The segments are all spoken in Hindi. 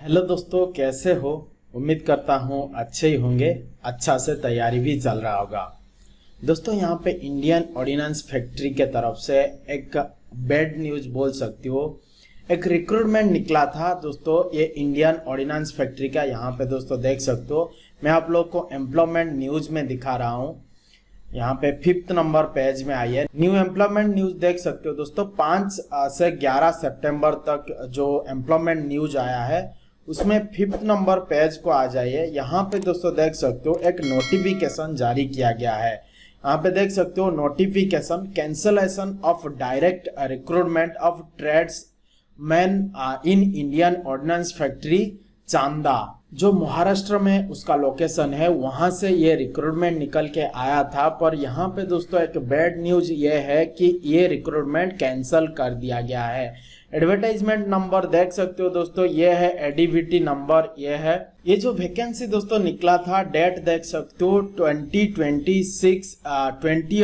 हेलो दोस्तों, कैसे हो? उम्मीद करता हूँ अच्छे ही होंगे। अच्छा से तैयारी भी चल रहा होगा। दोस्तों, यहाँ पे इंडियन ऑर्डिनेंस फैक्ट्री के तरफ से एक बैड न्यूज़ बोल सकती हो। एक रिक्रूटमेंट निकला था दोस्तों, ये इंडियन ऑर्डिनेंस फैक्ट्री का। यहाँ पे दोस्तों देख सकते हो, मैं आप लोग को एम्प्लॉयमेंट न्यूज़ में दिखा रहा हूँ। यहाँ पे 5th नंबर पेज में आई है। न्यू एम्प्लॉयमेंट न्यूज़ देख सकते हो दोस्तों। 5 से 11 सितंबर तक जो एम्प्लॉयमेंट न्यूज़ आया है उसमें 5th नंबर पेज को आ जाइए। यहाँ पे दोस्तों देख सकते हो एक नोटिफिकेशन जारी किया गया है। यहाँ पे देख सकते हो notification, cancellation of direct recruitment of trades man in Indian ordnance factory Chanda, जो महाराष्ट्र में उसका लोकेशन है, वहां से ये रिक्रूटमेंट निकल के आया था। पर यहाँ पे दोस्तों एक बैड न्यूज ये है कि ये रिक्रूटमेंट कैंसिल कर दिया गया है। एडवर्टाइजमेंट नंबर देख सकते हो दोस्तों, ये है ADVT नंबर, ये है। ये जो वैकेंसी दोस्तों निकला था, डेट देख सकते हो 20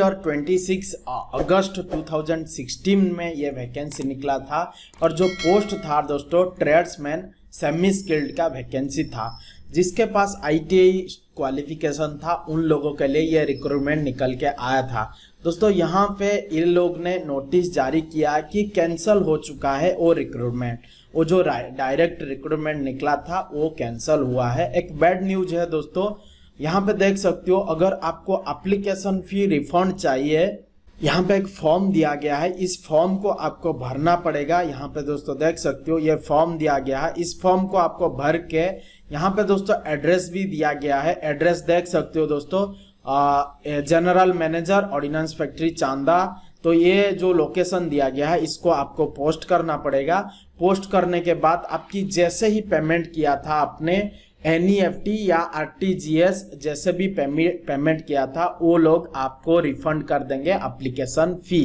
और 26 अगस्त 2016 में ये वैकेंसी निकला था। और जो पोस्ट था दोस्तों ट्रेड्समैन सेमी स्किल्ड का वैकेंसी था। जिसके पास ITI क्वालिफिकेशन था उन लोगों के लिए ये रिक्रूटमेंट निकल के आया था। दोस्तों यहाँ पे इन लोग ने नोटिस जारी किया कि कैंसिल हो चुका है वो रिक्रूटमेंट। वो जो डायरेक्ट रिक्रूटमेंट निकला था वो कैंसिल हुआ है। एक बैड न्यूज है दोस्तों। यहाँ पे देख सकते हो, अगर आपको एप्लीकेशन फी रिफंड चाहिए, यहाँ पे एक फॉर्म दिया गया है। इस फॉर्म को आपको भरना पड़ेगा। यहाँ पे दोस्तों देख सकते हो ये फॉर्म दिया गया है। इस फॉर्म को आपको भर के, यहाँ पे दोस्तों एड्रेस भी दिया गया है। एड्रेस देख सकते हो दोस्तों, जनरल मैनेजर ऑर्डिनेंस फैक्ट्री चांदा। तो ये जो लोकेशन दिया गया है इसको आपको पोस्ट करना पड़ेगा। पोस्ट करने के बाद आपकी जैसे ही पेमेंट किया था आपने NEFT या RTGS जैसे भी पेमेंट किया था, वो लोग आपको रिफंड कर देंगे एप्लीकेशन फी।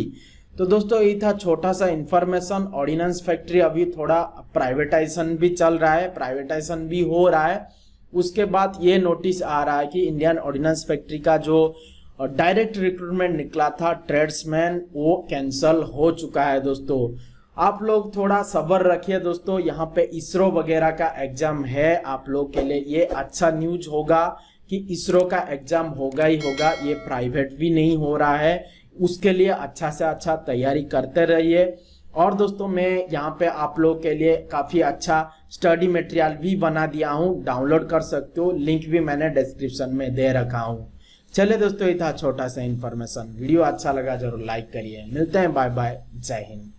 तो दोस्तों ये था छोटा सा इंफॉर्मेशन। ऑर्डिनेंस फैक्ट्री अभी थोड़ा प्राइवेटाइजेशन भी चल रहा है, प्राइवेटाइजेशन भी हो रहा है। उसके बाद ये नोटिस आ रहा है कि इंडियन ऑर्डिनेंस फैक्ट्री का जो डायरेक्ट रिक्रूटमेंट निकला था ट्रेड्समैन, वो कैंसिल हो चुका है। दोस्तों आप लोग थोड़ा सब्र रखिए दोस्तों। यहाँ पे ISRO वगैरह का एग्जाम है आप लोग के लिए। ये अच्छा न्यूज होगा कि ISRO का एग्जाम होगा ही होगा। ये प्राइवेट भी नहीं हो रहा है। उसके लिए अच्छा से अच्छा तैयारी करते रहिए। और दोस्तों मैं यहाँ पे आप लोग के लिए काफ़ी अच्छा स्टडी मटेरियल भी बना दिया हूँ, डाउनलोड कर सकते हो। लिंक भी मैंने डिस्क्रिप्शन में दे रखा हूँ। चलिए दोस्तों, ये था छोटा सा इन्फॉर्मेशन। वीडियो अच्छा लगा जरूर लाइक करिए। मिलते हैं, बाय बाय, जय हिंद।